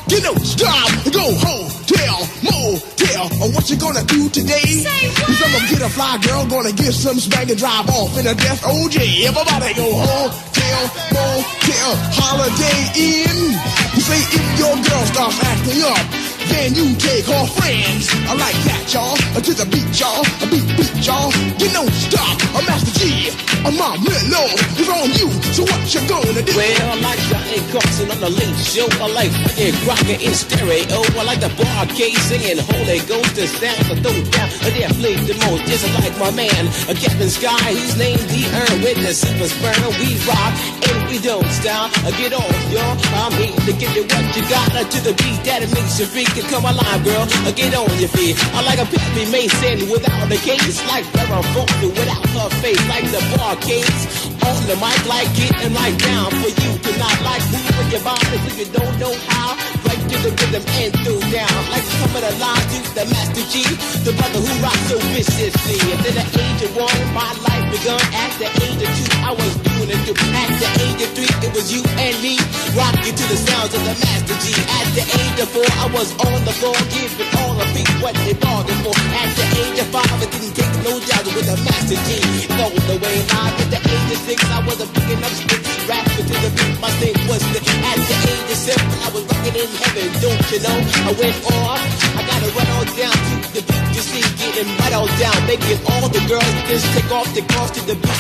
You know, stop, go hotel, motel. Or what you gonna do today? Cause I'm gonna get a fly girl, gonna get some spank and drive off in a death OJ. Everybody go hotel, motel, Holiday Inn. You say if your girl starts acting up, then you take her friends. I like that, y'all. To the beat, y'all. A beat, y'all. You know, stop. A Master G. A Marlon is on you. So what you gonna do? Well, I like Johnny Carson on the late show. I like fucking Crocker in stereo. I like the barcade singing Holy Ghost. The sounds I throw down. They play the most. Just like my man, Captain Sky. He's named the Earn with the Super Sperm. We rock and we don't stop. Get off, y'all. I'm here to give you what you got. To the beat that it makes you freak. Come alive, girl. Get on your feet. I like a Pappy Mason without the case. Like Vera Fulton without her face. Like the barcades on the mic. Like getting right down for you to not like moving your body if you don't know how. Right to the rhythm and through down. Like coming alive to the Master G, the brother who rocks so viciously. At the age of 1, my life begun. At the age of 2, I was doing it too. At the age of 3, it was you and me rocking to the sounds of the Master G. At the age of 4, I was on the floor giving all the people what they bargained for. At the age of 5, I didn't take no jobs with the Master G. All the way live. At the age of 6, I wasn't picking up sticks, rapping to the beat. My thing was the. At the age of 7, I was rocking in heaven. Don't you know? I went off. I gotta run on down to the beat to see, getting right on down, making all the girls just take off the cross to the beat.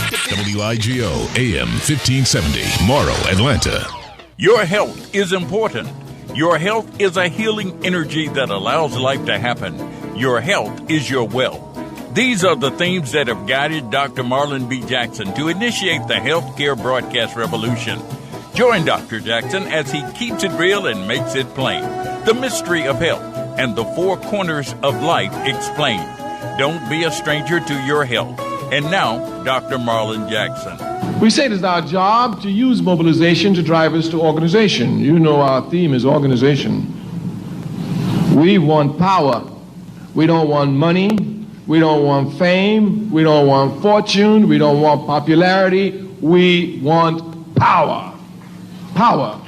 WIGO AM 1570, Morrow, Atlanta. Your health is important. Your health is a healing energy that allows life to happen. Your health is your wealth. These are the themes that have guided Dr. Marlon B. Jackson to initiate the healthcare broadcast revolution. Join Dr. Jackson as he keeps it real and makes it plain. The mystery of health and the 4 corners of life explained. Don't be a stranger to your health. And now, Dr. Marlon Jackson. We say it is our job to use mobilization to drive us to organization. You know our theme is organization. We want power. We don't want money. We don't want fame. We don't want fortune. We don't want popularity. We want power. Power.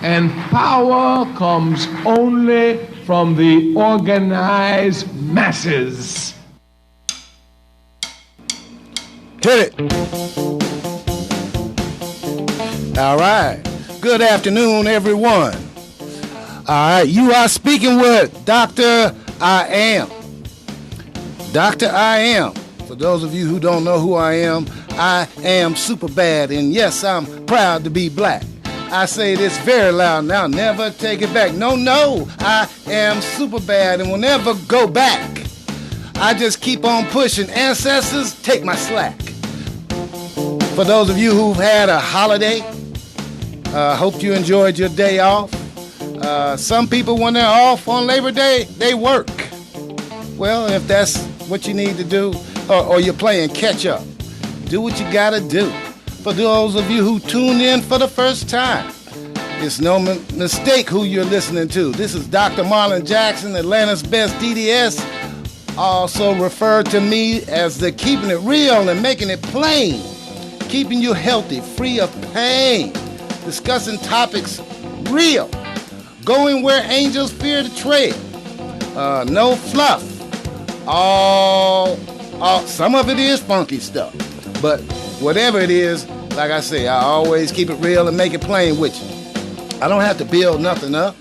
And power comes only from the organized masses. Hit it. All right. Good afternoon, everyone. All right. You are speaking with Dr. I Am. Dr. I Am. For those of you who don't know who I am super bad. And yes, I'm proud to be black. I say this very loud now, never take it back. No, I am super bad and will never go back. I just keep on pushing. Ancestors, take my slack. For those of you who've had a holiday, hope you enjoyed your day off. Some people, when they're off on Labor Day, they work. Well, if that's what you need to do, or you're playing catch up, do what you gotta do. For those of you who tuned in for the first time, it's no mistake who you're listening to. This is Dr. Marlon Jackson, Atlanta's best DDS, also referred to me as the keeping it real and making it plain, keeping you healthy, free of pain, discussing topics real, going where angels fear to tread, no fluff, some of it is funky stuff, but whatever it is, like I say, I always keep it real and make it plain with you. I don't have to build nothing up.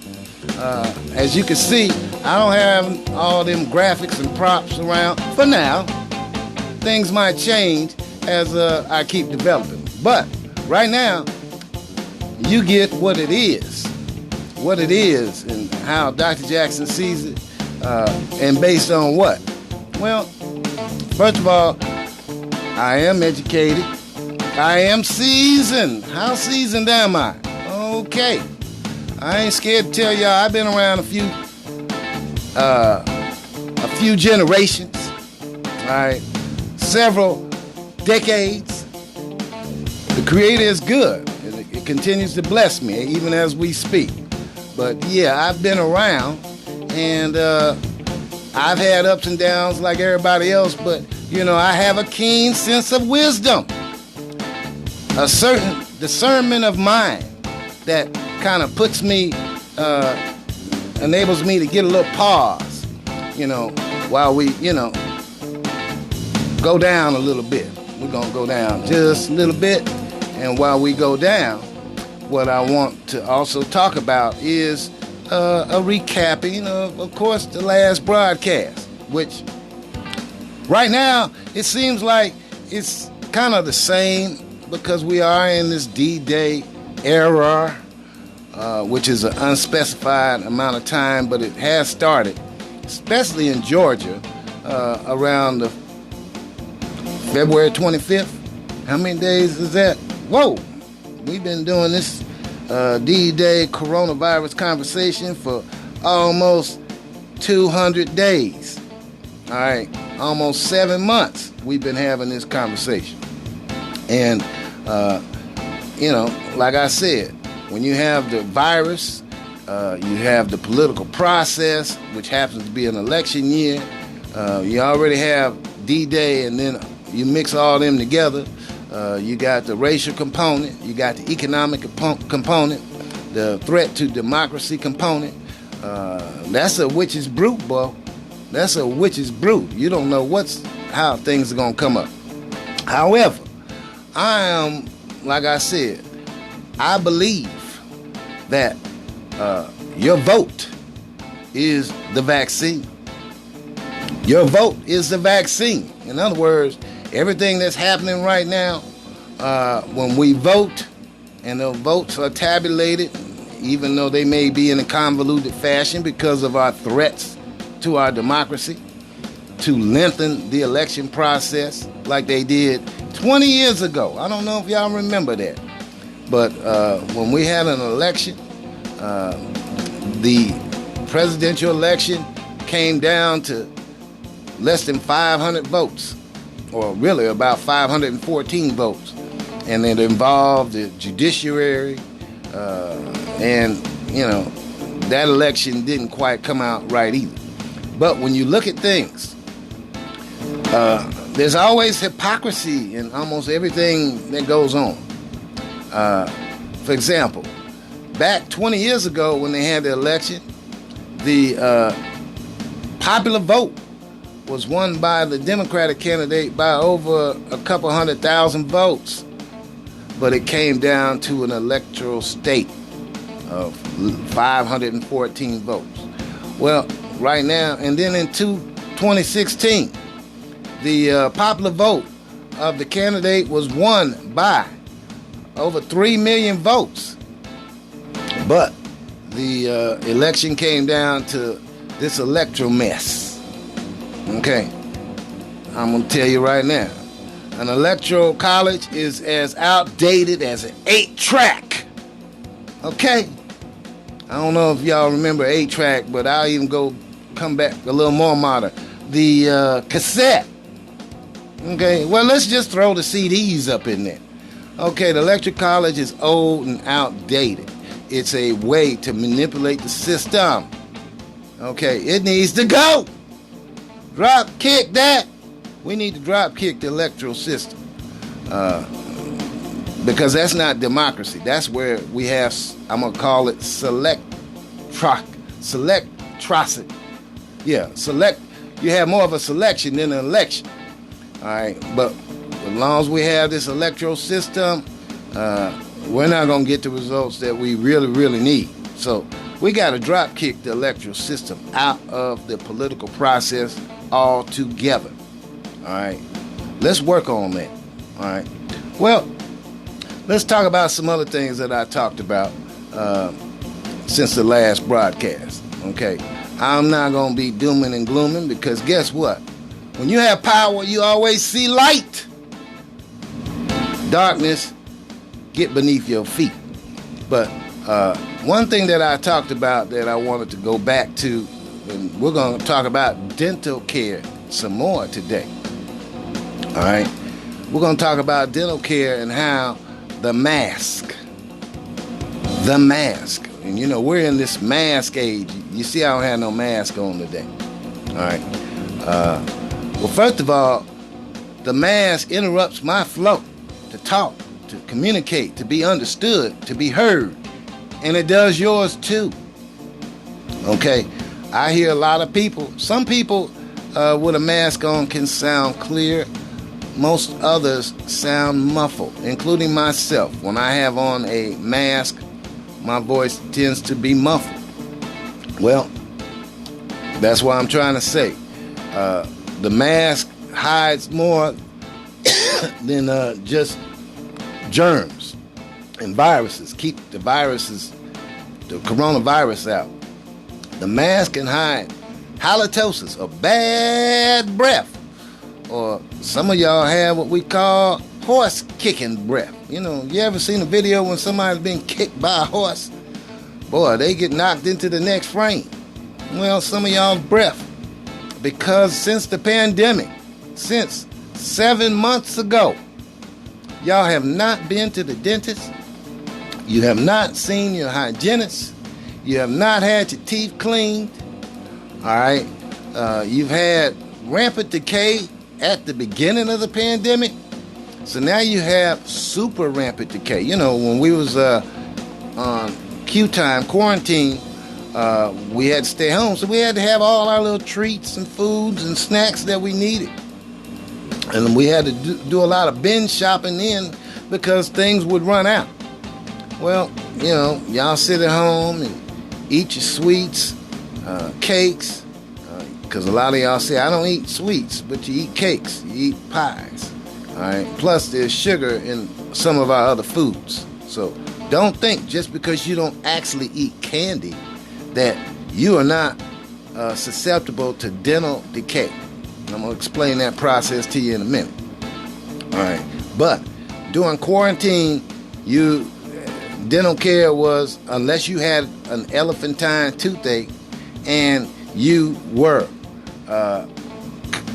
As you can see, I don't have all them graphics and props around. For now, things might change as I keep developing. But right now, you get what it is and how Dr. Jackson sees it, and based on what? Well, first of all, I am educated. I am seasoned. How seasoned am I? Okay. I ain't scared to tell y'all I've been around a few generations. All right. Several decades. The Creator is good. It continues to bless me even as we speak. But yeah, I've been around and I've had ups and downs like everybody else, but you know, I have a keen sense of wisdom, a certain discernment of mind that kind of puts me enables me to get a little pause, while we, go down a little bit. We're going to go down just a little bit. And while we go down, what I want to also talk about is a recapping of course, the last broadcast, which right now it seems like it's kind of the same because we are in this D-Day era, which is an unspecified amount of time, but it has started, especially in Georgia, around the February 25th. How many days is that? Whoa! We've been doing this D-Day coronavirus conversation for almost 200 days. All right, almost 7 months we've been having this conversation. And, like I said, when you have the virus, you have the political process, which happens to be an election year. You already have D-Day, and then you mix all them together. You got the racial component, you got the economic component, the threat to democracy component. That's a witch's brew, boy. That's a witch's brew. You don't know how things are gonna come up. However, I am, like I said, I believe that your vote is the vaccine. Your vote is the vaccine. In other words, everything that's happening right now, when we vote, and the votes are tabulated, even though they may be in a convoluted fashion because of our threats to our democracy, to lengthen the election process like they did 20 years ago. I don't know if y'all remember that. But when we had an election, the presidential election came down to less than 500 votes, or really about 514 votes. And it involved the judiciary, and, that election didn't quite come out right either. But when you look at things, there's always hypocrisy in almost everything that goes on. For example, back 20 years ago when they had the election, the popular vote was won by the Democratic candidate by over a couple 100,000 votes. But it came down to an electoral state of 514 votes. Well, right now, and then in 2016, the popular vote of the candidate was won by over 3 million votes. But the election came down to this electoral mess. Okay, I'm going to tell you right now. An electoral college is as outdated as an 8-track. Okay? I don't know if y'all remember 8-track, but I'll even come back a little more modern. The cassette. Okay, well, let's just throw the CDs up in there. Okay, the electoral college is old and outdated. It's a way to manipulate the system. Okay, it needs to go. Drop kick that. We need to drop kick the electoral system, because that's not democracy. That's where we have, I'm going to call it selectrocity. Yeah, you have more of a selection than an election. All right, but as long as we have this electoral system, we're not going to get the results that we really, really need. So we got to drop kick the electoral system out of the political process altogether. All right, let's work on that. All right, well, let's talk about some other things that I talked about since the last broadcast. Okay, I'm not going to be dooming and glooming, because guess what? When you have power, you always see light. Darkness get beneath your feet. But one thing that I talked about that I wanted to go back to, and we're going to talk about dental care some more today. All right, we're going to talk about dental care and how the mask, and we're in this mask age. You see, I don't have no mask on today. All right, well, first of all, the mask interrupts my flow to talk, to communicate, to be understood, to be heard, and it does yours too. Okay, I hear a lot of people. Some people with a mask on can sound clear. Most others sound muffled, including myself. When I have on a mask, my voice tends to be muffled. Well, that's what I'm trying to say. The mask hides more than just germs and viruses. Keep the coronavirus out. The mask can hide halitosis, or bad breath. Or some of y'all have what we call horse kicking breath. You know, you ever seen a video when somebody's been kicked by a horse? Boy, they get knocked into the next frame. Well, some of y'all's breath. Because since the pandemic, since 7 months ago, y'all have not been to the dentist. You have not seen your hygienist. You have not had your teeth cleaned. All right. You've had rampant decay at the beginning of the pandemic. So now you have super rampant decay. You know, when we was on Q time, quarantine, we had to stay home. So we had to have all our little treats and foods and snacks that we needed. And we had to do a lot of binge shopping then because things would run out. Well, you know, y'all sit at home and eat your sweets, cakes, because a lot of y'all say, I don't eat sweets, but you eat cakes, you eat pies, all right? Plus, there's sugar in some of our other foods. So don't think just because you don't actually eat candy that you are not susceptible to dental decay. And I'm going to explain that process to you in a minute. All right. But during quarantine, dental care was, unless you had an elephantine toothache and you were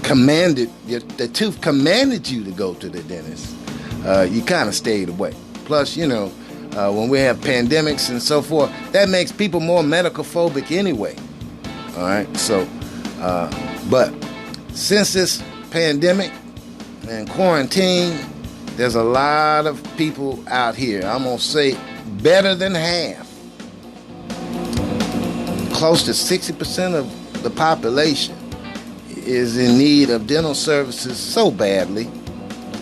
commanded, the tooth commanded you to go to the dentist, you kind of stayed away. Plus, you know, when we have pandemics and so forth, that makes people more medical phobic anyway. All right, so, but since this pandemic and quarantine, there's a lot of people out here, I'm going to say better than half, close to 60% of the population is in need of dental services so badly.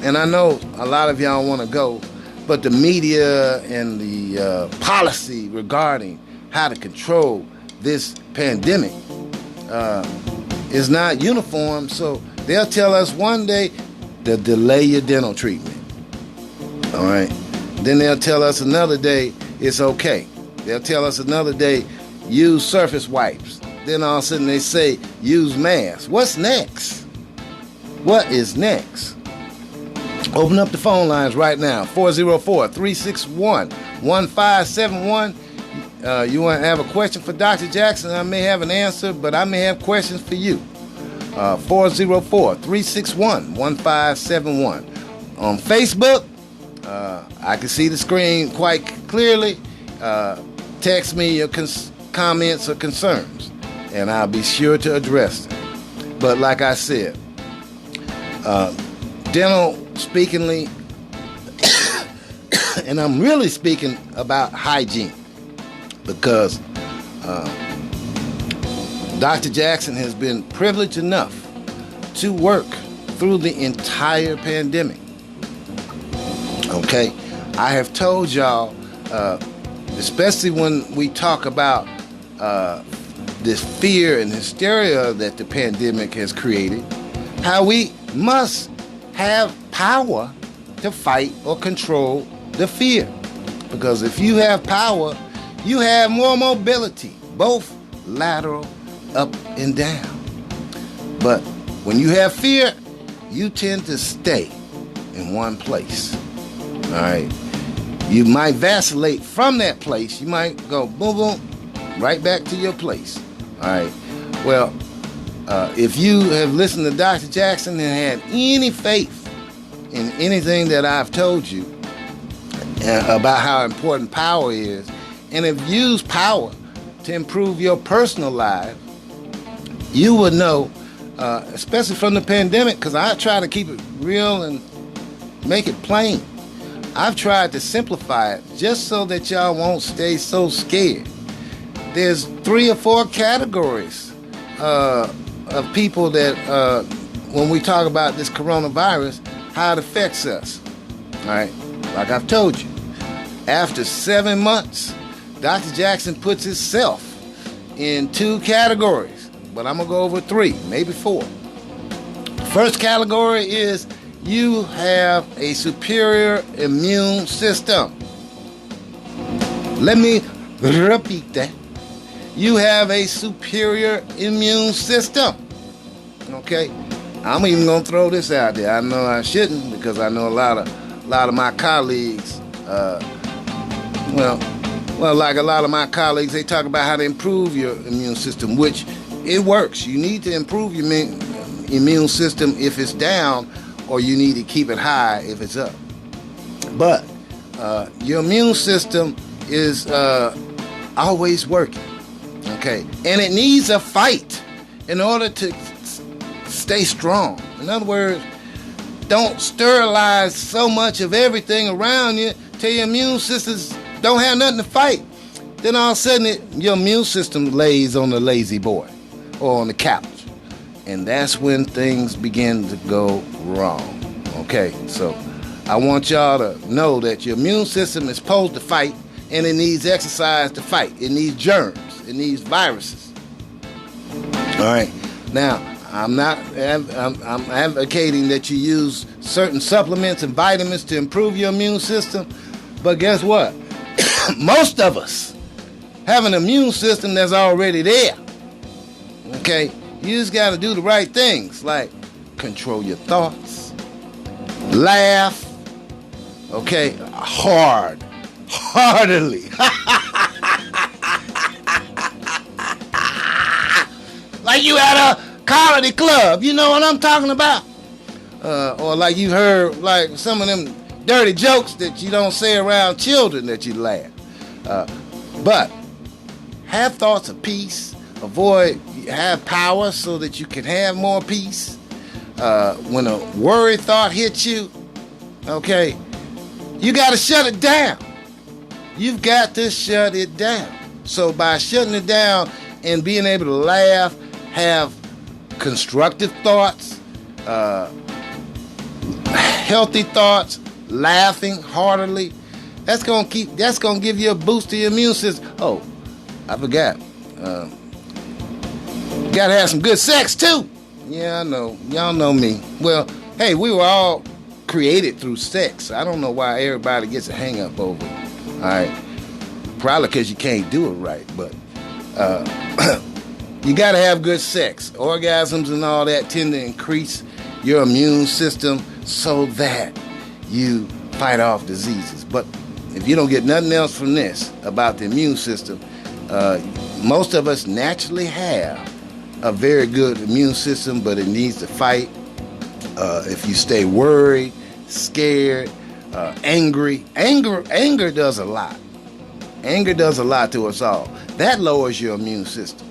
And I know a lot of y'all want to go, but the media and the policy regarding how to control this pandemic is not uniform. So they'll tell us one day to delay your dental treatment. All right. Then they'll tell us another day it's okay. They'll tell us another day use surface wipes. Then all of a sudden they say use masks. What's next? What is next? Open up the phone lines right now. 404-361-1571. You want to have a question for Dr. Jackson? I may have an answer, but I may have questions for you. 404-361-1571. On Facebook, I can see the screen quite clearly. Text me your comments or concerns, and I'll be sure to address them. But like I said, dental speakingly, and I'm really speaking about hygiene, because Dr. Jackson has been privileged enough to work through the entire pandemic. Okay, I have told y'all, especially when we talk about this fear and hysteria that the pandemic has created, how we must have power to fight or control the fear. Because if you have power, you have more mobility, both lateral, up and down. But when you have fear, you tend to stay in one place. All right. You might vacillate from that place. You might go boom, boom, right back to your place. All right. Well, if you have listened to Dr. Jackson and had any faith in anything that I've told you about how important power is, and have used power to improve your personal life, you would know, especially from the pandemic, because I try to keep it real and make it plain. I've tried to simplify it just so that y'all won't stay so scared. there's 3 or 4 categories of people that, when we talk about this coronavirus, how it affects us. All right, like I've told you, after 7 months, Dr. Jackson puts himself in 2 categories, but I'm gonna go over 3, maybe 4. First category is you have a superior immune system. Let me repeat that. You have a superior immune system. Okay? I'm even gonna throw this out there. I know I shouldn't, because I know a lot of my colleagues, like a lot of my colleagues, they talk about how to improve your immune system, which it works. You need to improve your immune system if it's down, or you need to keep it high if it's up. But your immune system is always working, okay? And it needs a fight in order to stay strong. In other words, don't sterilize so much of everything around you till your immune systems don't have nothing to fight. Then all of a sudden, your immune system lays on the lazy boy or on the couch. And that's when things begin to go wrong. Okay, so I want y'all to know that your immune system is supposed to fight, and it needs exercise to fight. It needs germs. It needs viruses. All right. Now, I'm advocating that you use certain supplements and vitamins to improve your immune system. But guess what? Most of us have an immune system that's already there. Okay? You just got to do the right things, like control your thoughts, laugh, okay, heartily. Like you at a comedy club, you know what I'm talking about? Or like you heard like some of them dirty jokes that you don't say around children that you laugh. But have thoughts of peace. Have power so that you can have more peace. When a worry thought hits you, okay, you got to shut it down. You've got to shut it down. So by shutting it down and being able to laugh, have constructive thoughts, healthy thoughts, laughing heartily, that's gonna give you a boost to your immune system. Oh, I forgot. Gotta have some good sex too. Yeah, I know. Y'all know me. Well, hey, we were all created through sex. I don't know why everybody gets a hang up over it. All right. Probably because you can't do it right, but you gotta have good sex. Orgasms and all that tend to increase your immune system so that you fight off diseases. But if you don't get nothing else from this about the immune system, most of us naturally have a very good immune system, but it needs to fight. If you stay worried, scared, angry, anger does a lot. Anger does a lot to us all. That lowers your immune system.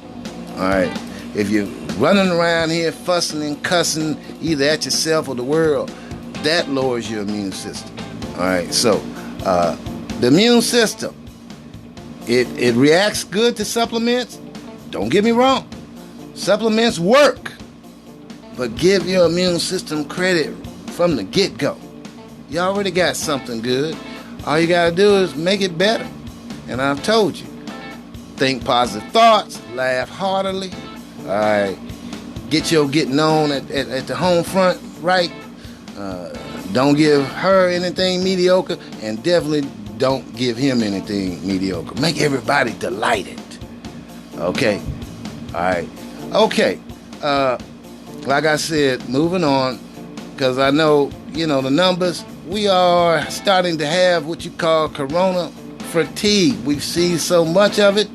All right. If you're running around here fussing and cussing either at yourself or the world, that lowers your immune system. All right. So the immune system, it reacts good to supplements. Don't get me wrong. Supplements work, but give your immune system credit from the get-go. You already got something good. All you got to do is make it better. And I've told you, think positive thoughts, laugh heartily. All right, get your getting on at the home front right. Don't give her anything mediocre, and definitely don't give him anything mediocre. Make everybody delighted. Okay, all right. Okay, like I said, moving on, because I know, the numbers, we are starting to have what you call corona fatigue. We've seen so much of it.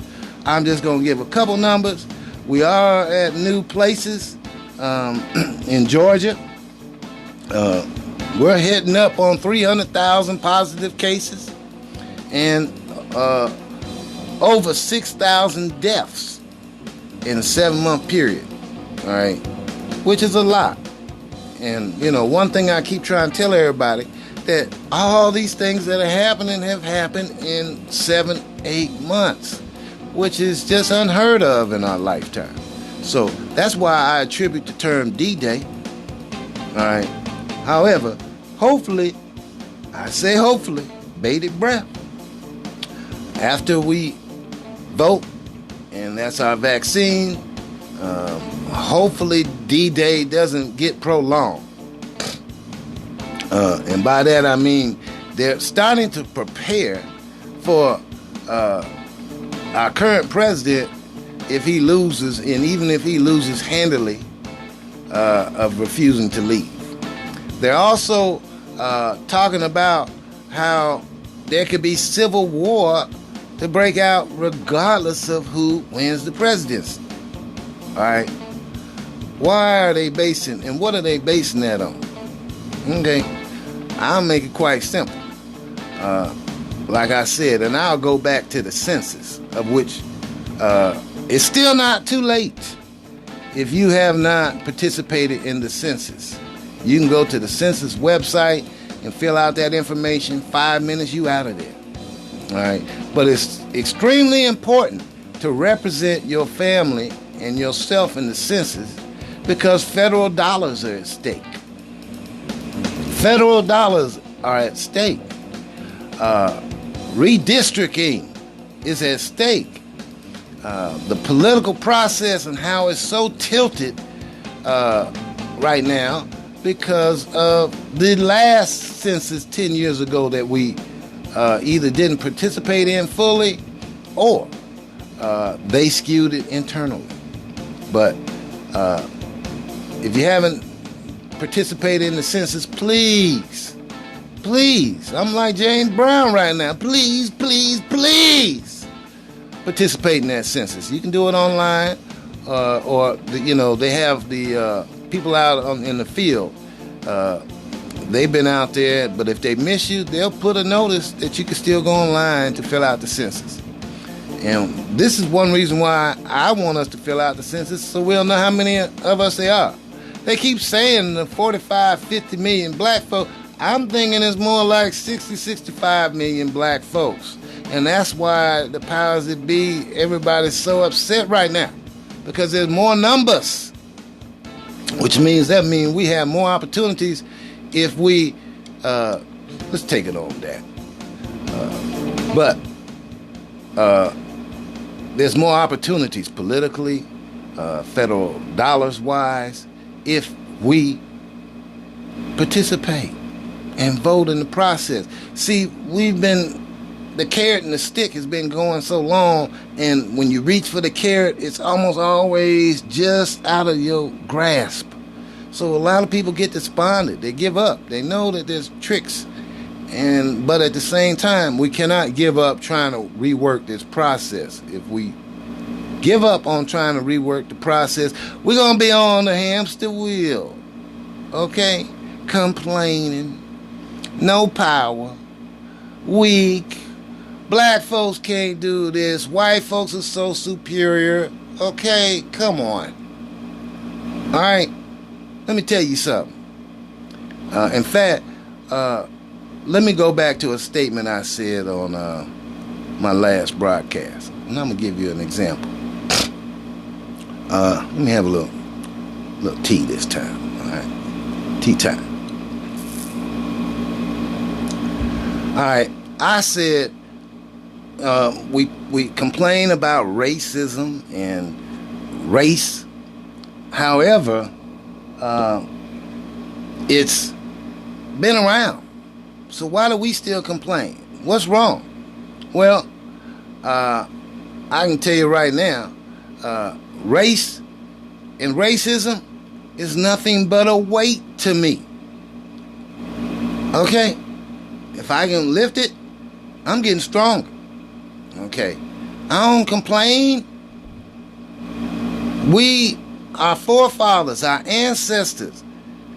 I'm just going to give a couple numbers. We are at new places in Georgia. We're heading up on 300,000 positive cases and over 6,000 deaths in a 7-month period, all right, which is a lot. And, one thing I keep trying to tell everybody, that all these things that are happening have happened in 7-8 months. which is just unheard of in our lifetime. So that's why I attribute the term D-Day. All right. However, hopefully, I say hopefully, bated breath, after we vote, and that's our vaccine, hopefully D-Day doesn't get prolonged. And by that I mean they're starting to prepare for our current president, if he loses, and even if he loses handily, of refusing to leave. They're also talking about how there could be civil war to break out regardless of who wins the presidency. All right. Why are they basing, and what are they basing that on? Okay. I'll make it quite simple. Like I said, and I'll go back to the census, of which it's still not too late. If you have not participated in the census, you can go to the census website and fill out that information. 5 minutes, you out of there. All right. But it's extremely important to represent your family and yourself in the census, because federal dollars are at stake. Federal dollars are at stake. Redistricting is at stake. The political process and how it's so tilted right now because of the last census 10 years ago that we either didn't participate in fully, or they skewed it internally. But if you haven't participated in the census, please, I'm like James Brown right now, please participate in that census. You can do it online, or they have the people out in the field. They've been out there, but if they miss you, they'll put a notice that you can still go online to fill out the census. And this is one reason why I want us to fill out the census, so we'll know how many of us there are. They keep saying the 45, 50 million black folks. I'm thinking it's more like 60, 65 million black folks. And that's why the powers that be, everybody's so upset right now, because there's more numbers, which means we have more opportunities if we, let's take it on that. But there's more opportunities politically, federal dollars wise, if we participate and vote in the process. See, the carrot and the stick has been going so long, and when you reach for the carrot, it's almost always just out of your grasp. So a lot of people get despondent. They give up. They know that there's tricks. But at the same time, we cannot give up trying to rework this process. If we give up on trying to rework the process, we're going to be on the hamster wheel. Okay? Complaining. No power. Weak. Black folks can't do this. White folks are so superior. Okay? Come on. All right? Let me tell you something. In fact, let me go back to a statement I said on my last broadcast. And I'm going to give you an example. Let me have a little tea this time. All right? Tea time. All right. I said we complain about racism and race. However, it's been around. So why do we still complain? What's wrong? Well, I can tell you right now, race and racism is nothing but a weight to me. Okay? If I can lift it, I'm getting stronger. Okay? I don't complain. Our forefathers, our ancestors,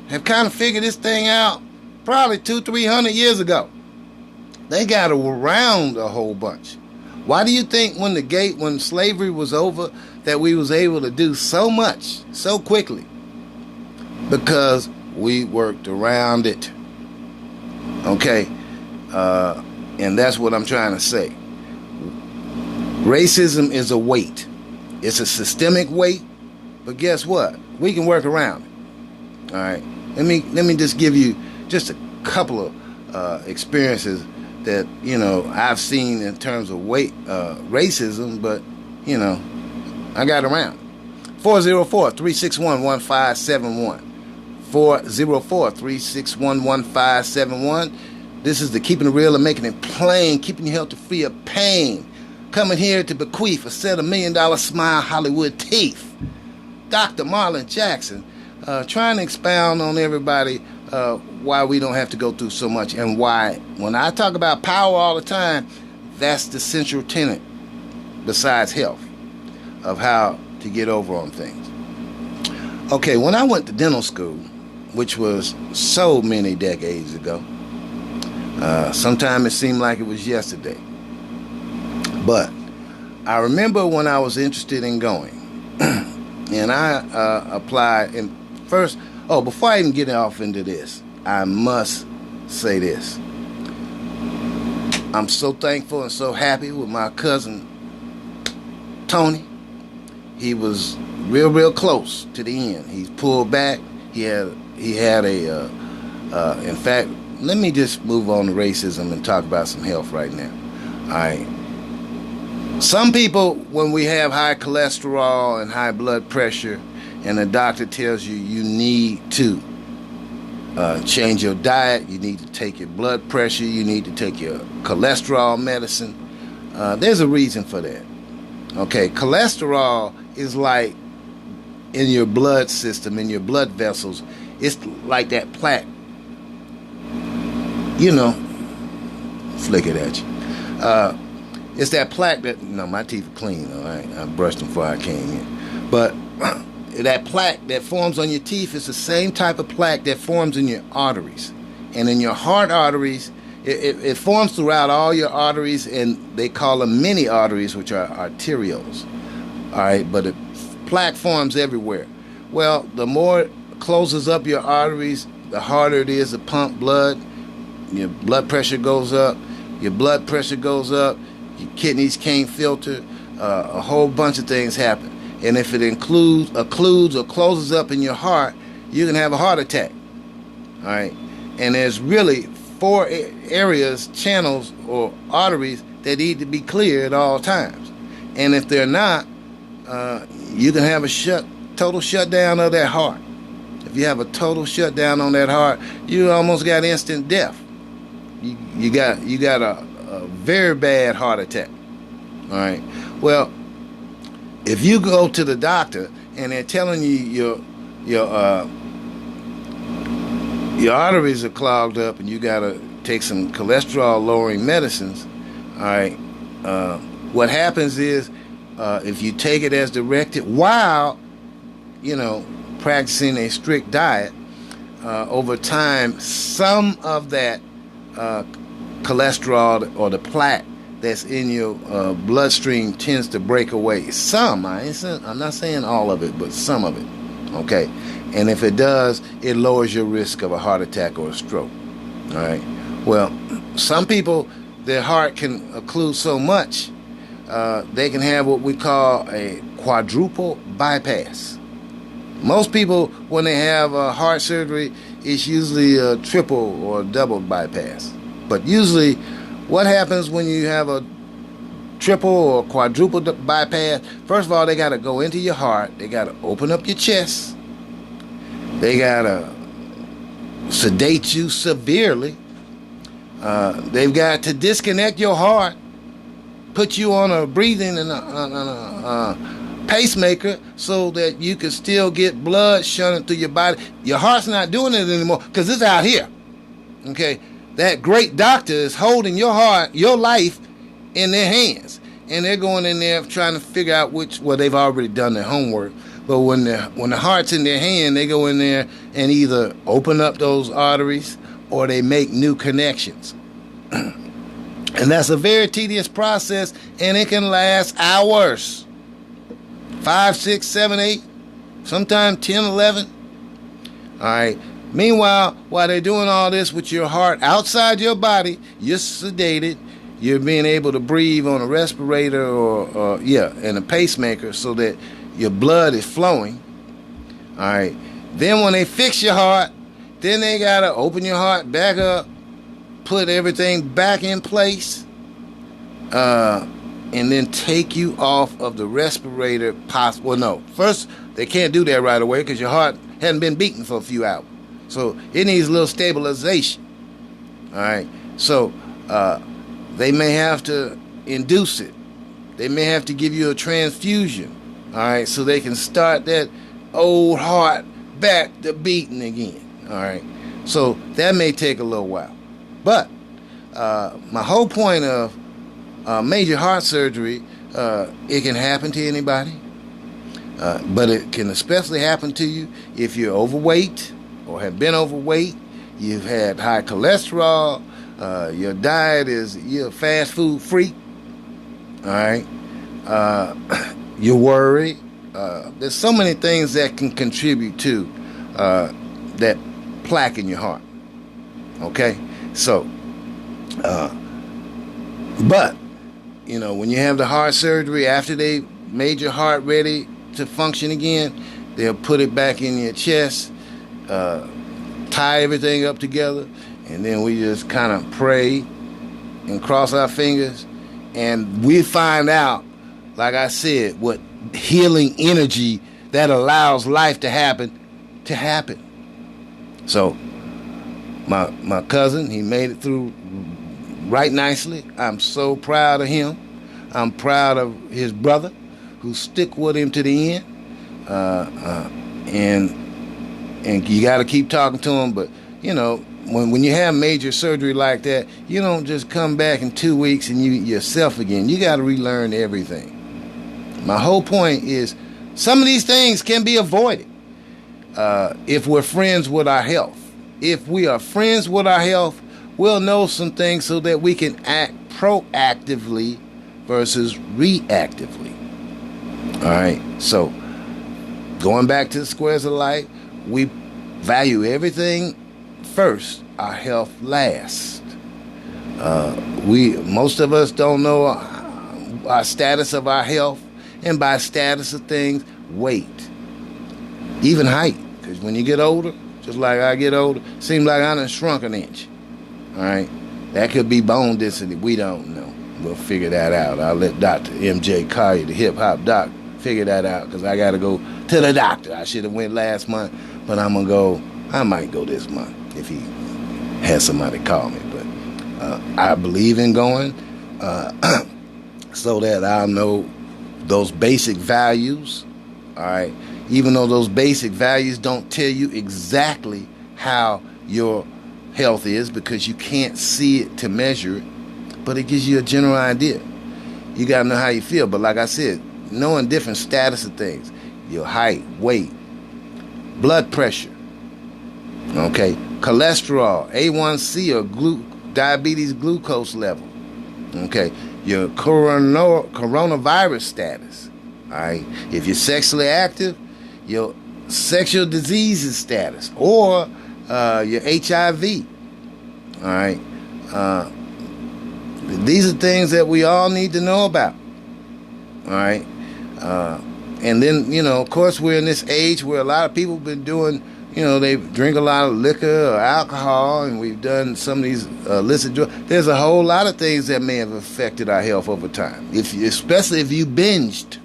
have kind of figured this thing out probably 200-300 years ago. They got around a whole bunch. Why do you think when slavery was over that we was able to do so much so quickly? Because we worked around it. Okay? And that's what I'm trying to say. Racism is a weight. It's a systemic weight, but guess what? We can work around it. All right. Let me just give you just a couple of experiences that, you know, I've seen in terms of racism, but, you know, I got around. 404-361-1571. 404-361-1571. This is the Keeping It Real and Making It Plain, keeping you healthy, free of pain. Coming here to bequeath a set of $1 million smile Hollywood teeth. Dr. Marlon Jackson, trying to expound on everybody why we don't have to go through so much, and why, when I talk about power all the time, that's the central tenet, besides health, of how to get over on things. Okay, when I went to dental school, which was so many decades ago, sometimes it seemed like it was yesterday. But I remember when I was interested in going, and I applied. And first, before I even get off into this, I must say this. I'm so thankful and so happy with my cousin Tony. He was real close to the end. He pulled back. He had a. In fact, let me just move on to racism and talk about some health right now. All right. Some people, when we have high cholesterol and high blood pressure, and the doctor tells you you need to change your diet, you need to take your blood pressure, you need to take your cholesterol medicine, there's a reason for that. Okay, cholesterol is like in your blood system, in your blood vessels. It's like that plaque. You know, flick it at you. It's that plaque that, my teeth are clean, all right? I brushed them before I came in. But that plaque that forms on your teeth is the same type of plaque that forms in your arteries. And in your heart arteries, it forms throughout all your arteries, and they call them mini arteries, which are arterioles. All right, but the plaque forms everywhere. Well, the more it closes up your arteries, the harder it is to pump blood. Your blood pressure goes up. Your blood pressure goes up. Your kidneys can't filter. A whole bunch of things happen. And if it occludes or closes up in your heart, you can have a heart attack. All right. And there's really 4 areas, channels, or arteries that need to be clear at all times. And if they're not, you can have a total shutdown of that heart. If you have a total shutdown on that heart, you almost got instant death. You got a very bad heart attack. All right. Well, if you go to the doctor and they're telling you your arteries are clogged up and you gotta take some cholesterol lowering medicines, all right. What happens is if you take it as directed while practicing a strict diet, over time, some of that cholesterol or the plaque that's in your bloodstream tends to break away. Some, I'm not saying all of it, but some of it. Okay, and if it does, it lowers your risk of a heart attack or a stroke. All right. Well, some people, their heart can occlude so much, they can have what we call a quadruple bypass. Most people, when they have heart surgery, it's usually a triple or double bypass. But usually, what happens when you have a triple or quadruple bypass? First of all, they got to go into your heart. They got to open up your chest. They got to sedate you severely. They've got to disconnect your heart, put you on a breathing and a pacemaker so that you can still get blood shunting through your body. Your heart's not doing it anymore because it's out here. Okay, that great doctor is holding your heart, your life, in their hands, and they're going in there trying to figure out they've already done their homework. But when the heart's in their hand, they go in there and either open up those arteries or they make new connections. And that's a very tedious process, and it can last hours. 5, 6, 7, 8, sometimes 10, 11. All right. Meanwhile, while they're doing all this with your heart outside your body, you're sedated, you're being able to breathe on a respirator or and a pacemaker so that your blood is flowing. All right. Then when they fix your heart, then they got to open your heart back up, put everything back in place, and then take you off of the respirator. Well, no. First, they can't do that right away because your heart hadn't been beating for a few hours. So it needs a little stabilization. All right. So they may have to induce it. They may have to give you a transfusion. All right. So they can start that old heart back to beating again. All right. So that may take a little while. But my whole point of major heart surgery, it can happen to anybody. But it can especially happen to you if you're overweight or have been overweight, you've had high cholesterol, your diet is, you're a fast food freak, all right? You're worried. There's so many things that can contribute to that plaque in your heart, okay? So, but, you know, when you have the heart surgery, after they made your heart ready to function again, they'll put it back in your chest, tie everything up together, and then we just kind of pray and cross our fingers, and we find out, like I said, what healing energy that allows life to happen. So my cousin, he made it through right nicely. I'm so proud of him. I'm proud of his brother who stick with him to the end. And you got to keep talking to him. But, you know, when you have major surgery like that, you don't just come back in 2 weeks and you yourself again. You got to relearn everything. My whole point is some of these things can be avoided if we're friends with our health. If we are friends with our health, we'll know some things so that we can act proactively versus reactively. All right, so going back to the squares of life, we value everything first, our health last. Most of us don't know our status of our health, and by status of things, weight, even height, because when you get older, just like I get older, seems like I done shrunk an inch. All right, that could be bone density. We don't know. We'll figure that out. I'll let Dr. M.J. Collier, the hip-hop doc, figure that out, because I got to go to the doctor. I should have went last month, but I might go this month if he has somebody call me. But I believe in going so that I'll know those basic values, all right? Even though those basic values don't tell you exactly how your health is because you can't see it to measure it, but it gives you a general idea. You got to know how you feel. But like I said, knowing different status of things, your height, weight, blood pressure, okay, cholesterol, A1C or diabetes glucose level, okay, your coronavirus status, all right, if you're sexually active, your sexual diseases status, or your HIV, all right. These are things that we all need to know about, all right. And then, you know, of course, we're in this age where a lot of people have been doing, you know, they drink a lot of liquor or alcohol, and we've done some of these illicit drugs. There's a whole lot of things that may have affected our health over time, especially if you binged.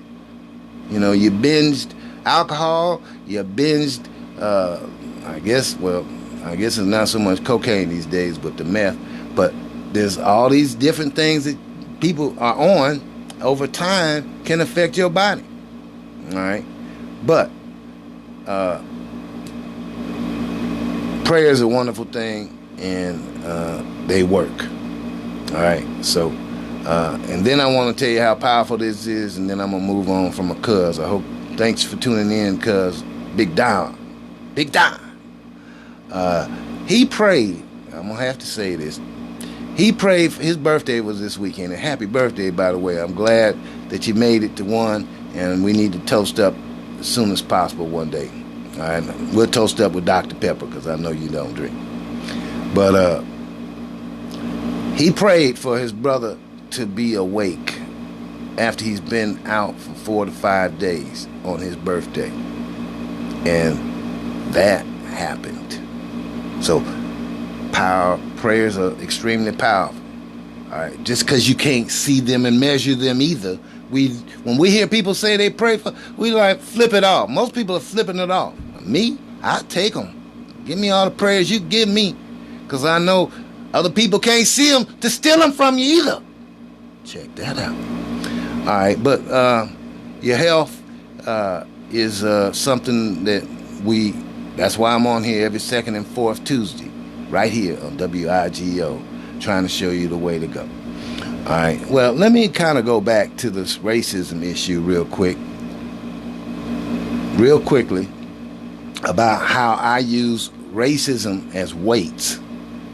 You know, you binged alcohol, you binged, I guess it's not so much cocaine these days, but the meth. But there's all these different things that people are on over time can affect your body. All right. But prayer is a wonderful thing, and they work. All right. So, and then I want to tell you how powerful this is, and then I'm going to move on from a cuz. Thanks for tuning in, cuz. Big Don. He prayed. I'm going to have to say this. He prayed, his birthday was this weekend, and happy birthday, by the way. I'm glad that you made it to one, and we need to toast up as soon as possible one day. All right, we'll toast up with Dr. Pepper, because I know you don't drink. But he prayed for his brother to be awake after he's been out for 4 to 5 days on his birthday. And that happened. So prayers are extremely powerful. All right, just because you can't see them and measure them either. When we hear people say they pray for, we like flip it off. Most people are flipping it off. Me, I take them. Give me all the prayers you give me, because I know other people can't see them to steal them from you either. Check that out. All right, but your health is something that that's why I'm on here every second and fourth Tuesday, right here on WIGO, trying to show you the way to go. All right, well, let me kind of go back to this racism issue real quickly, about how I use racism as weights,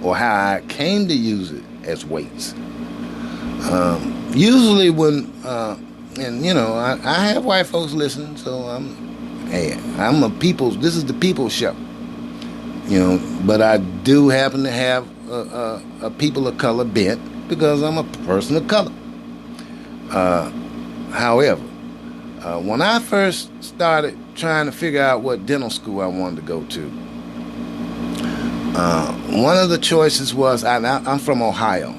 or how I came to use it as weights. Usually when, and you know, I have white folks listening, so this is the people's show, you know, but I do happen to have a people of color bent because I'm a person of color. However, when I first started trying to figure out what dental school I wanted to go to, one of the choices was, I'm from Ohio,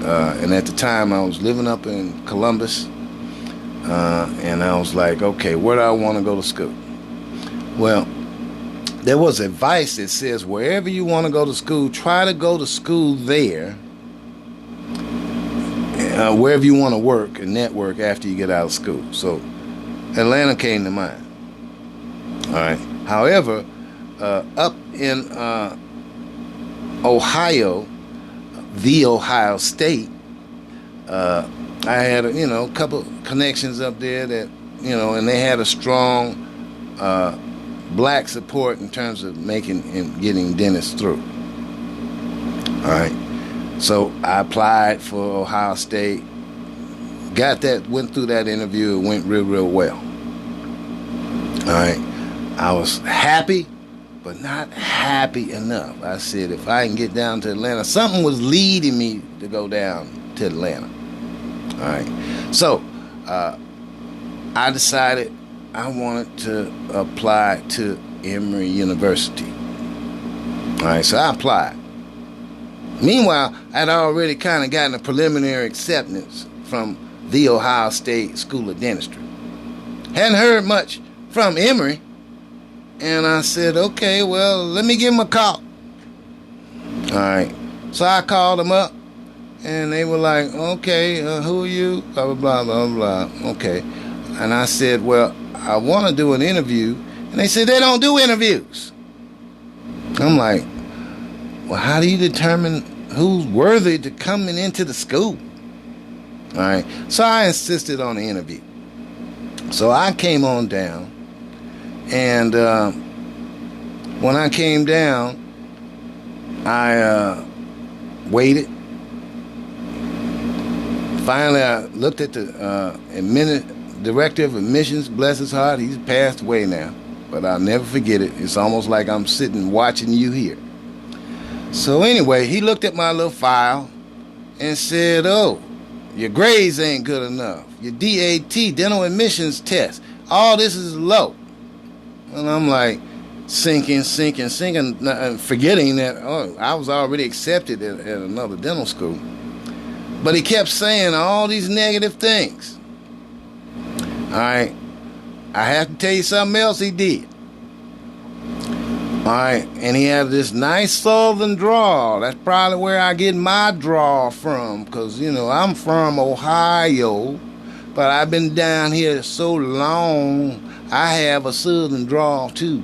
and at the time I was living up in Columbus, and I was like, okay, where do I want to go to school? Well, there was advice that says wherever you want to go to school, try to go to school there, wherever you want to work and network after you get out of school. So Atlanta came to mind. All right. However, up in Ohio, the Ohio State, I had a couple connections up there that, and they had a strong black support in terms of making and getting dentists through. All right. So I applied for Ohio State, went through that interview, it went real, real well. All right. I was happy, but not happy enough. I said, if I can get down to Atlanta, something was leading me to go down to Atlanta. All right. So I decided I wanted to apply to Emory University. All right. So I applied. Meanwhile, I'd already kind of gotten a preliminary acceptance from the Ohio State School of Dentistry. Hadn't heard much from Emory. And I said, okay, well, let me give him a call. All right. So I called them up, and they were like, okay, who are you? Blah, blah, blah, blah, blah. Okay. And I said, well, I want to do an interview. And they said, they don't do interviews. I'm like, well, how do you determine who's worthy to coming into the school? All right. So I insisted on the interview. So I came on down. And when I came down, I waited. Finally, I looked at the director of admissions, bless his heart. He's passed away now, but I'll never forget it. It's almost like I'm sitting watching you here. So anyway, he looked at my little file and said, oh, your grades ain't good enough. Your DAT, dental admissions test, all this is low. And I'm like, sinking, forgetting that I was already accepted at another dental school. But he kept saying all these negative things. All right. I have to tell you something else he did. All right. And he had this nice southern drawl. That's probably where I get my drawl from. Because, I'm from Ohio. But I've been down here so long, I have a southern drawl too.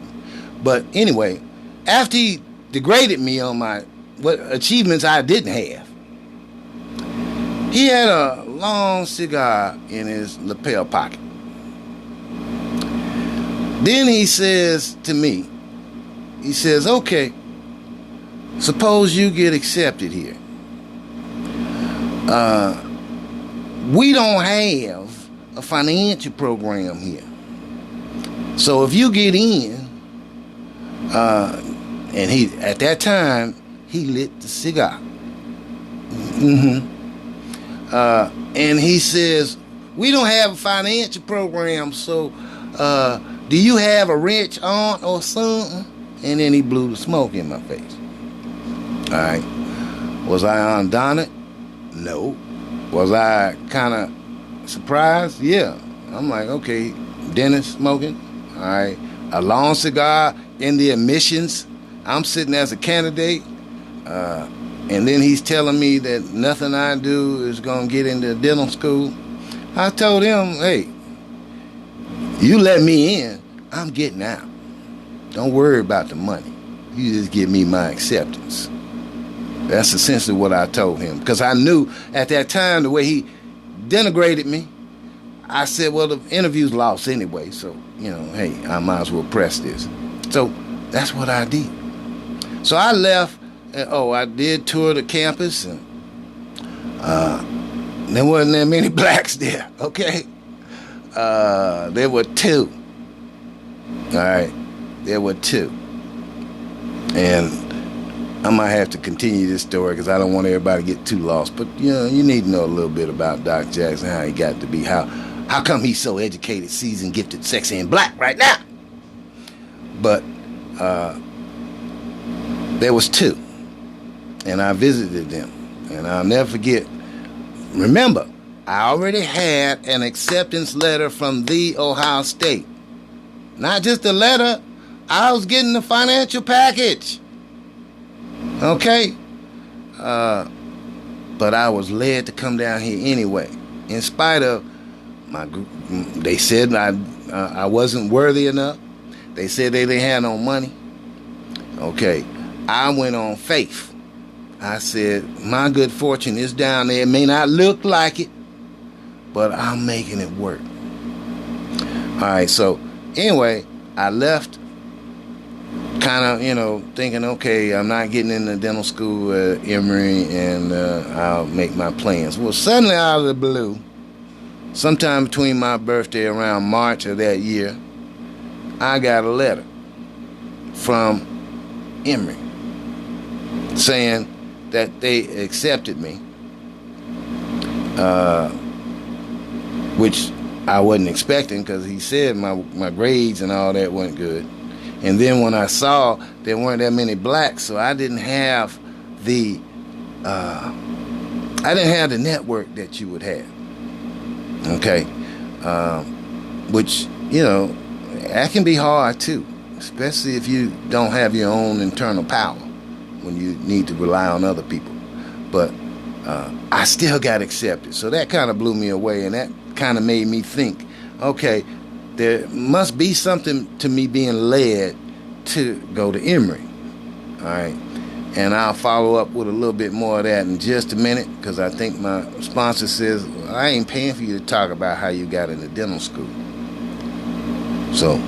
But anyway, after he degraded me on what achievements I didn't have, he had a long cigar in his lapel pocket. Then he says to me, he says, okay, suppose you get accepted here. We don't have a financial program here. So if you get in, and at that time, he lit the cigar. And he says, we don't have a financial program, so do you have a rich aunt or something? And then he blew the smoke in my face. All right. Was I undone? No. Was I kind of surprised? Yeah. I'm like, okay, dentist smoking. All right. A long cigar in the admissions. I'm sitting as a candidate. And then he's telling me that nothing I do is going to get into dental school. I told him, hey, you let me in, I'm getting out. Don't worry about the money. You just give me my acceptance. That's essentially what I told him. Because I knew at that time the way he denigrated me, I said, well, the interview's lost anyway, so, hey, I might as well press this. So that's what I did. So I left. I did tour the campus, and there wasn't that many blacks there, okay? There were 2. All right, there were 2. And I might have to continue this story because I don't want everybody to get too lost. But, you need to know a little bit about Doc Jackson, how he got to be, how come he's so educated, seasoned, gifted, sexy, and black right now? But there was 2. And I visited them. And I'll never forget. Remember, I already had an acceptance letter from the Ohio State. Not just a letter. I was getting the financial package. Okay? But I was led to come down here anyway. In spite of they said I wasn't worthy enough. They said they didn't have no money. Okay. I went on faith. I said, my good fortune is down there. It may not look like it, but I'm making it work. All right, so anyway, I left kind of, thinking, okay, I'm not getting into dental school at Emory, and I'll make my plans. Well, suddenly out of the blue, sometime between my birthday around March of that year, I got a letter from Emory saying that they accepted me, which I wasn't expecting because he said my grades and all that weren't good. And then when I saw there weren't that many blacks, so I didn't have the network that you would have. Okay, which that can be hard too, especially if you don't have your own internal power when you need to rely on other people. But I still got accepted. So that kind of blew me away, and that kind of made me think, okay, there must be something to me being led to go to Emory. All right. And I'll follow up with a little bit more of that in just a minute, because I think my sponsor says, I ain't paying for you to talk about how you got into dental school. So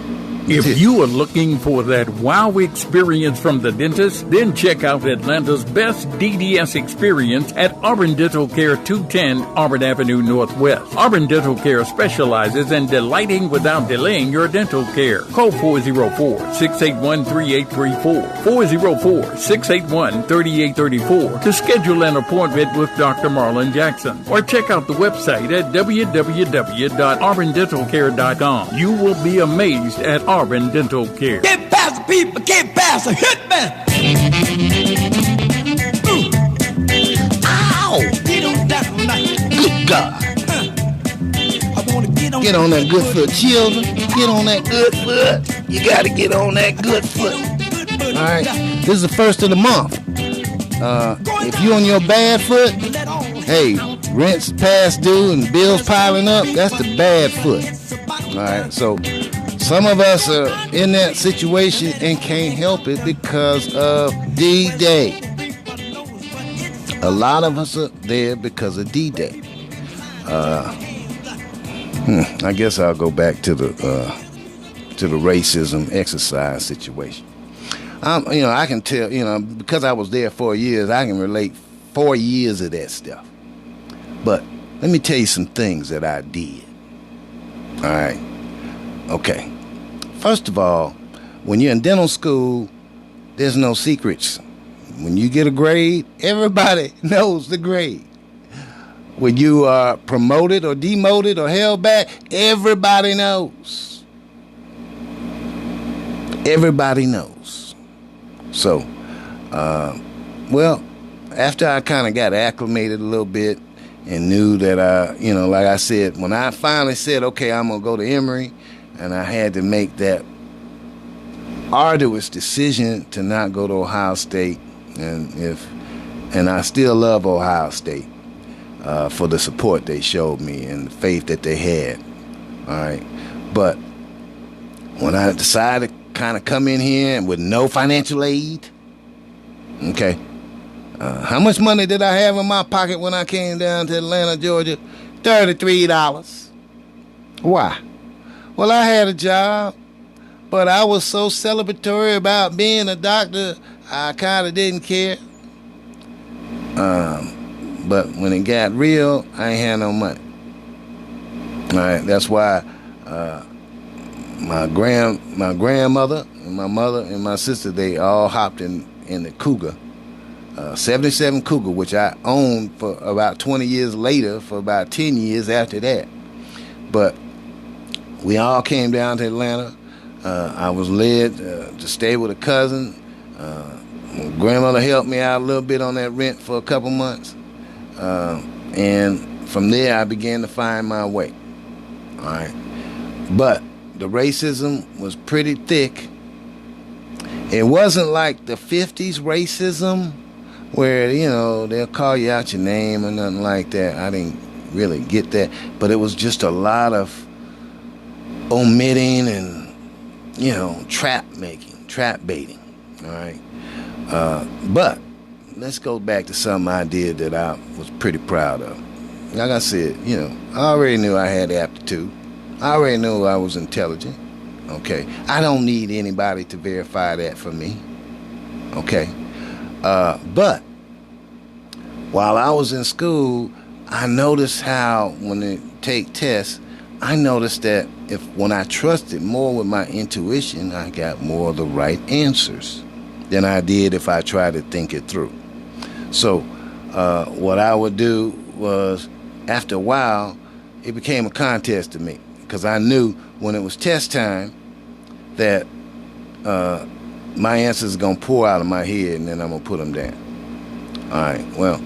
if you are looking for that wow experience from the dentist, then check out Atlanta's best DDS experience at Auburn Dental Care, 210 Auburn Avenue Northwest. Auburn Dental Care specializes in delighting without delaying your dental care. Call 404-681-3834, 404-681-3834 to schedule an appointment with Dr. Marlon Jackson, or check out the website at www.auburndentalcare.com. You will be amazed at Auburn Dental Care. Get past the people, get past the hitman. Ow! Get on that night. Good God. I want to get on that good foot, children. Get on that good foot. You got to get on that good foot. All right. This is the first of the month. If you on your bad foot, hey, rent's past due and bills piling up, that's the bad foot. All right. So some of us are in that situation and can't help it because of D-Day. A lot of us are there because of D-Day. I guess I'll go back to the racism exercise situation. I can tell, because I was there 4 years, I can relate 4 years of that stuff. But let me tell you some things that I did. All right. Okay. First of all, when you're in dental school, there's no secrets. When you get a grade, everybody knows the grade. when you are promoted or demoted or held back, everybody knows. Everybody knows. So, well, after I kind of got acclimated a little bit and knew that like I said, when I finally said, okay, I'm going to go to Emory, and I had to make that arduous decision to not go to Ohio State, and I still love Ohio State for the support they showed me and the faith that they had. All right, but when I decided to kind of come in here with no financial aid, okay, how much money did I have in my pocket when I came down to Atlanta, Georgia? $33. Why? Well, I had a job, but I was so celebratory about being a doctor, I kind of didn't care. But when it got real, I ain't had no money. All right, that's why my grandmother and my mother and my sister, they all hopped in the Cougar, 77 Cougar, which I owned for about 20 years later, for about 10 years after that. But we all came down to Atlanta. I was led to stay with a cousin. My grandmother helped me out a little bit on that rent for a couple months. And from there, I began to find my way. All right. But the racism was pretty thick. It wasn't like the 50s racism where, they'll call you out your name or nothing like that. I didn't really get that. But it was just a lot of omitting and, trap baiting. All right. But let's go back to something I did that I was pretty proud of. Like I said, I already knew I had aptitude. I already knew I was intelligent. Okay. I don't need anybody to verify that for me. Okay. But while I was in school, I noticed how when they take tests, I noticed that when I trusted more with my intuition, I got more of the right answers than I did if I tried to think it through. So what I would do was, after a while, it became a contest to me, because I knew when it was test time that my answers are going to pour out of my head and then I'm going to put them down. All right, well,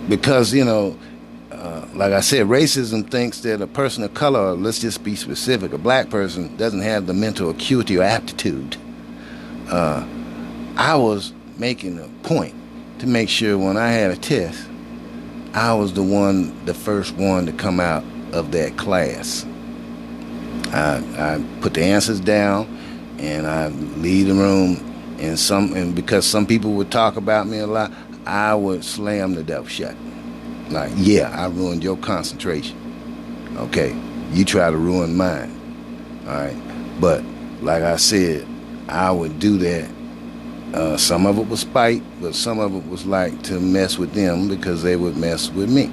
because, like I said, racism thinks that a person of color, or let's just be specific, a black person, doesn't have the mental acuity or aptitude. I was making a point to make sure when I had a test, I was the first one to come out of that class. I put the answers down and I leave the room, and because some people would talk about me a lot, I would slam the door shut. Like, yeah, I ruined your concentration. Okay, you try to ruin mine. All right, but like I said, I would do that. Some of it was spite, but some of it was like to mess with them because they would mess with me.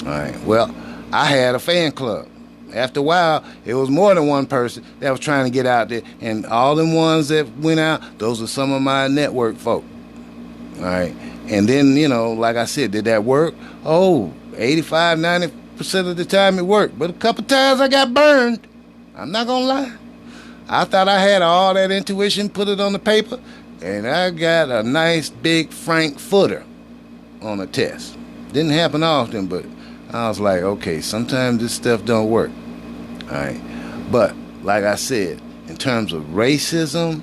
All right, well, I had a fan club. After a while, it was more than one person that was trying to get out there, and all them ones that went out, those are some of my network folk. All right, and then, like I said, did that work? Oh, 85, 90% of the time it worked, but a couple times I got burned. I'm not gonna lie. I thought I had all that intuition, put it on the paper, and I got a nice big Frankfurter on a test. Didn't happen often, but I was like, okay, sometimes this stuff don't work. All right. But like I said, in terms of racism,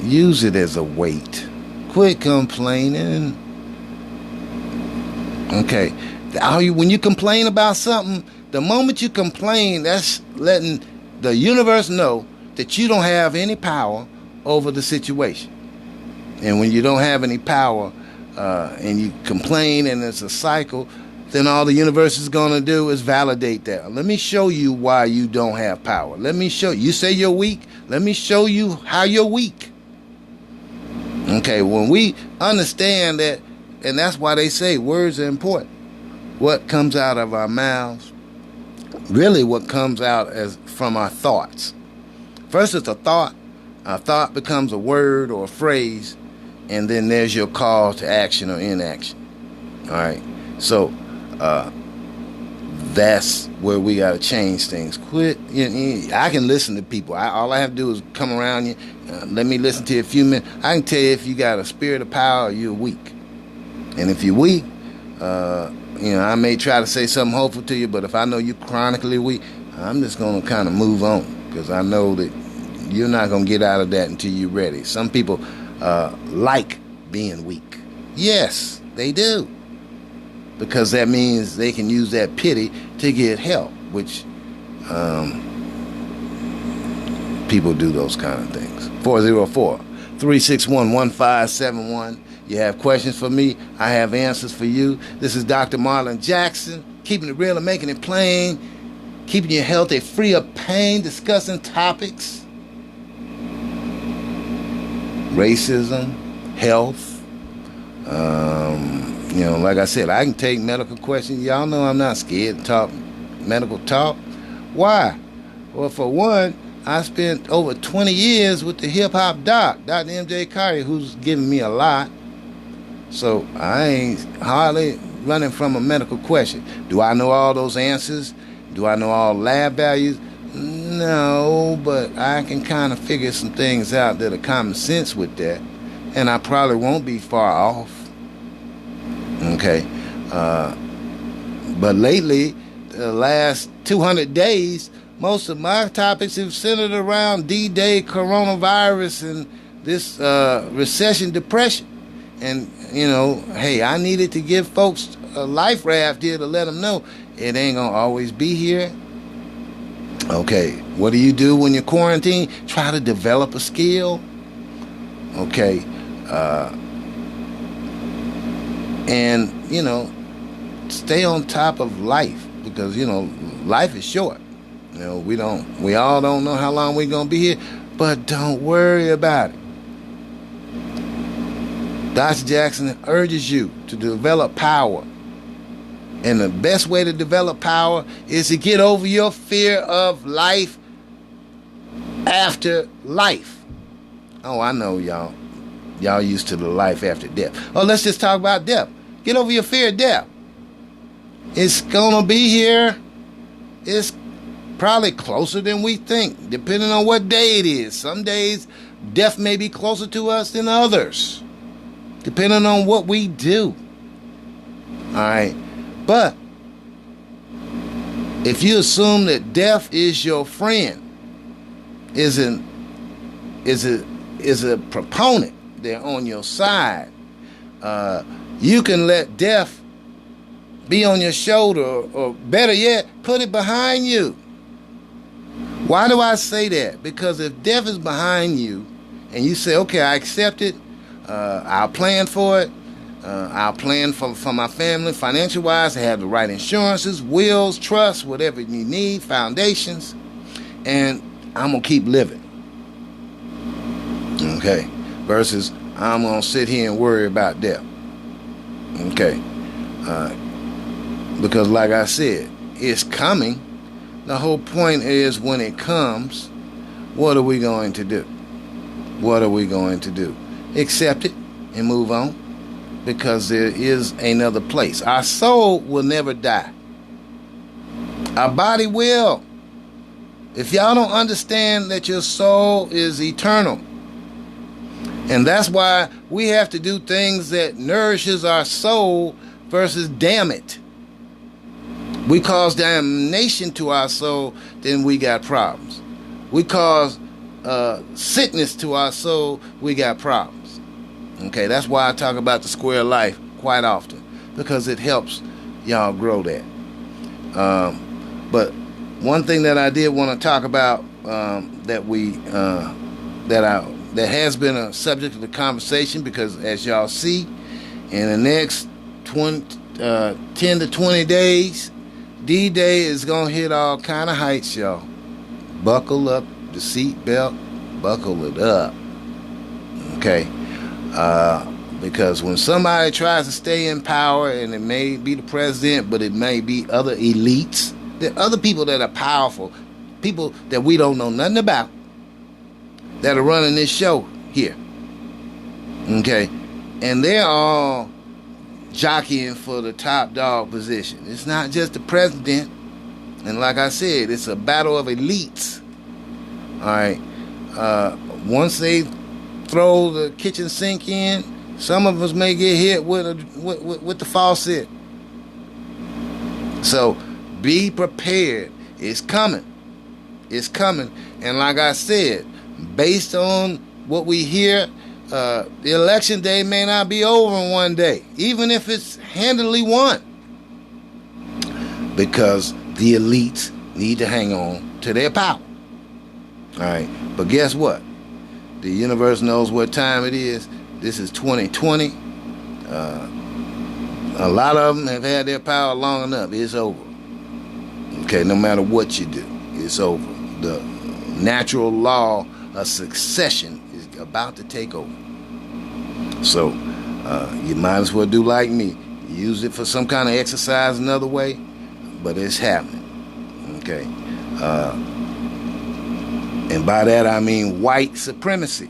use it as a weight. Quit complaining. Okay. When you complain about something, the moment you complain, that's letting the universe know that you don't have any power over the situation. And when you don't have any power and you complain and it's a cycle, then all the universe is going to do is validate that. Let me show you why you don't have power. Let me show you. You say you're weak. Let me show you how you're weak. Okay, when we understand that, and that's why they say words are important. What comes out of our mouths, really what comes out as from our thoughts. First it's a thought. A thought becomes a word or a phrase, and then there's your call to action or inaction. All right. So that's where we got to change things. Quit. I can listen to people. All I have to do is come around you. Let me listen to you a few minutes. I can tell you if you got a spirit of power or you're weak. And if you're weak, I may try to say something hopeful to you, but if I know you're chronically weak, I'm just going to kind of move on, because I know that you're not going to get out of that until you're ready. Some people like being weak. Yes, they do. Because that means they can use that pity to get help, which people do those kind of things. 404-361-1571. You have questions for me, I have answers for you. This is Dr. Marlon Jackson, keeping it real and making it plain, keeping you healthy, free of pain, discussing topics, racism, health. Like I said, I can take medical questions. Y'all know I'm not scared to talk medical talk. Why? Well, for one, I spent over 20 years with the hip-hop doc, Dr. M.J. Carter, who's given me a lot. So I ain't hardly running from a medical question. Do I know all those answers? Do I know all lab values? No, but I can kind of figure some things out that are common sense with that. And I probably won't be far off. Okay. But lately, the last 200 days, most of my topics have centered around D-Day, coronavirus, and this recession, depression. And, hey, I needed to give folks a life raft here to let them know it ain't going to always be here. Okay, what do you do when you're quarantined? Try to develop a skill. Okay. And, stay on top of life, because, life is short. We all don't know how long we're going to be here, but don't worry about it. Dr. Jackson urges you to develop power. And the best way to develop power is to get over your fear of life after life. Oh, I know y'all. Y'all used to the life after death. Oh, let's just talk about death. Get over your fear of death. It's going to be here. It's probably closer than we think, depending on what day it is. Some days, death may be closer to us than others, depending on what we do. All right. But if you assume that death is your friend, is a proponent, they're on your side, you can let death be on your shoulder, or better yet, put it behind you. Why do I say that? Because if death is behind you and you say, okay, I accept it, I'll plan for it, I'll plan for my family financial wise, I have the right insurances, wills, trusts, whatever you need, foundations, and I'm going to keep living. Okay. Versus I'm going to sit here and worry about death. Okay. Because like I said, it's coming. The whole point is, when it comes, what are we going to do? What are we going to do? Accept it and move on, because there is another place. Our soul will never die. Our body will. If y'all don't understand that your soul is eternal, and that's why we have to do things that nourishes our soul versus damn it. We cause damnation to our soul, then we got problems. We cause sickness to our soul, we got problems. Okay, that's why I talk about the square life quite often, because it helps y'all grow that. But one thing that I did want to talk about that has been a subject of the conversation, because as y'all see, in the next 10 to 20 days, D-Day is going to hit all kind of heights, y'all. Buckle up the seat belt, buckle it up. Okay? Because when somebody tries to stay in power, and it may be the president, but it may be other elites, there are other people that are powerful, people that we don't know nothing about, that are running this show here. Okay? And they're all jockeying for the top dog position. It's not just the president. And like I said, it's a battle of elites. All right. Once they throw the kitchen sink in, some of us may get hit with the faucet. So be prepared. It's coming. It's coming. And like I said, based on what we hear, the election day may not be over in one day, even if it's handily won. Because the elites need to hang on to their power. All right. But guess what? The universe knows what time it is. This is 2020. A lot of them have had their power long enough. It's over. Okay, no matter what you do, it's over. The natural law of succession is about to take over. So you might as well do like me. Use it for some kind of exercise another way, but it's happening. Okay. And by that I mean white supremacy.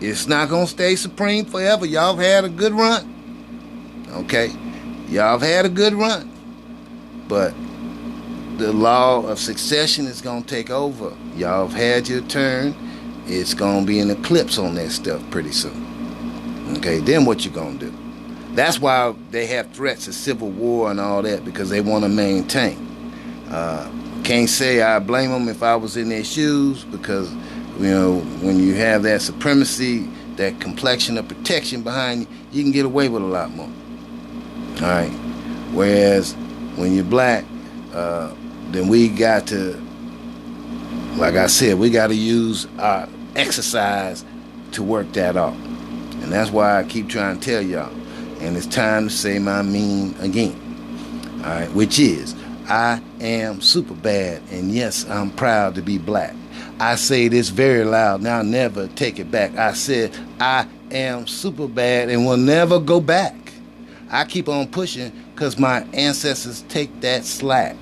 It's not going to stay supreme forever. Y'all have had a good run. Okay? Y'all have had a good run. But the law of succession is going to take over. Y'all have had your turn. It's going to be an eclipse on that stuff pretty soon. Okay? Then what you going to do? That's why they have threats of civil war and all that, because they want to maintain. Can't say I blame them if I was in their shoes, because, you know, when you have that supremacy, that complexion of protection behind you, you can get away with a lot more. All right. Whereas when you're black, then we got to, like I said, we got to use our exercise to work that off. And that's why I keep trying to tell y'all. And it's time to say my mean again. All right. Which is, I am super bad, and yes, I'm proud to be black. I say this very loud, and I'll never take it back. I said, I am super bad and will never go back. I keep on pushing because my ancestors take that slack.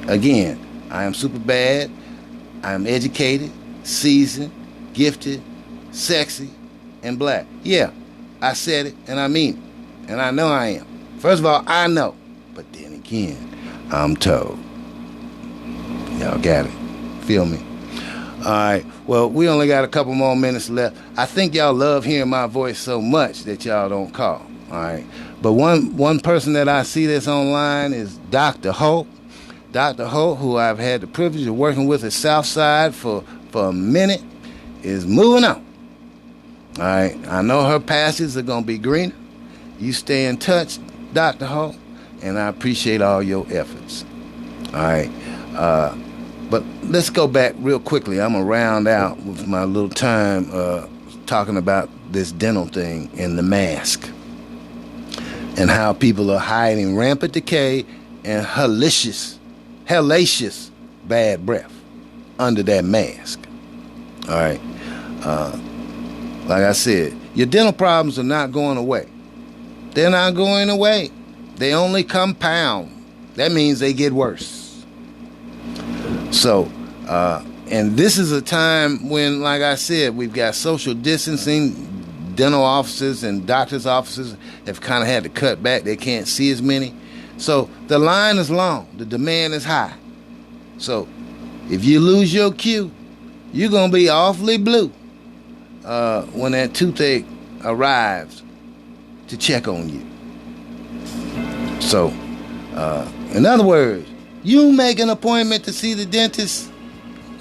Again, I am super bad. I'm educated, seasoned, gifted, sexy, and black. Yeah, I said it, and I mean it. And I know I am. First of all, I know. But then again, I'm told. Y'all got it. Feel me? All right. Well, we only got a couple more minutes left. I think y'all love hearing my voice so much that y'all don't call. All right. But one person that I see that's online is Dr. Hope. Dr. Hope, who I've had the privilege of working with at Southside for a minute, is moving on. All right. I know her pastures are going to be greener. You stay in touch, Dr. Hope. And I appreciate all your efforts. All right. But let's go back real quickly. I'm going to round out with my little time talking about this dental thing and the mask. And how people are hiding rampant decay and hellacious bad breath under that mask. All right. Like I said, your dental problems are not going away. They're not going away. They only compound. That means they get worse. So, and this is a time when, like I said, we've got social distancing. Dental offices and doctors' offices have kind of had to cut back. They can't see as many. So the line is long. The demand is high. So if you lose your cue, you're going to be awfully blue when that toothache arrives to check on you. So, in other words, you make an appointment to see the dentist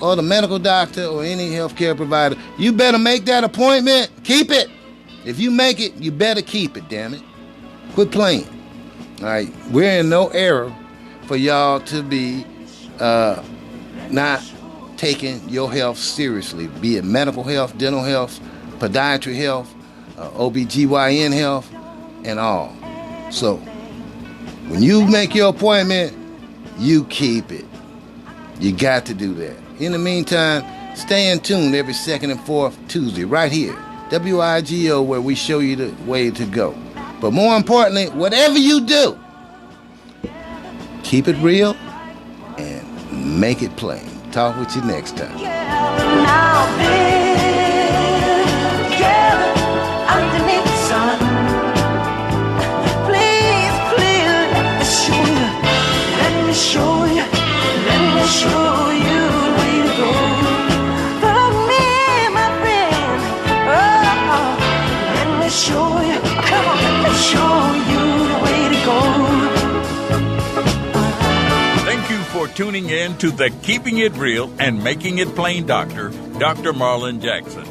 or the medical doctor or any healthcare provider. You better make that appointment. Keep it. If you make it, you better keep it, damn it. Quit playing. All right. We're in no era for y'all to be not taking your health seriously, be it medical health, dental health, podiatry health, OBGYN health, and all. So, when you make your appointment, you keep it. You got to do that. In the meantime, stay in tune every second and fourth Tuesday right here, WIGO, where we show you the way to go. But more importantly, whatever you do, keep it real and make it plain. Talk with you next time. show you the way to go. Follow me, my friend. Oh, let me show you. Come on, let me show you the way to go. Thank you for tuning in to the Keeping It Real and Making It Plain Doctor, Dr. Marlon Jackson.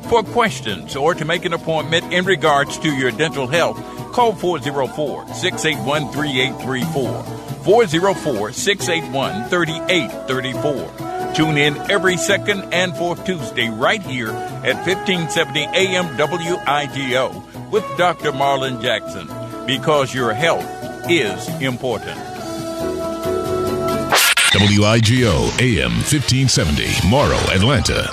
For questions or to make an appointment in regards to your dental health, call 404-681-3834. 404-681-3834. Tune in every second and fourth Tuesday right here at 1570 AM WIGO with Dr. Marlon Jackson, because your health is important. WIGO AM 1570, Morrow, Atlanta.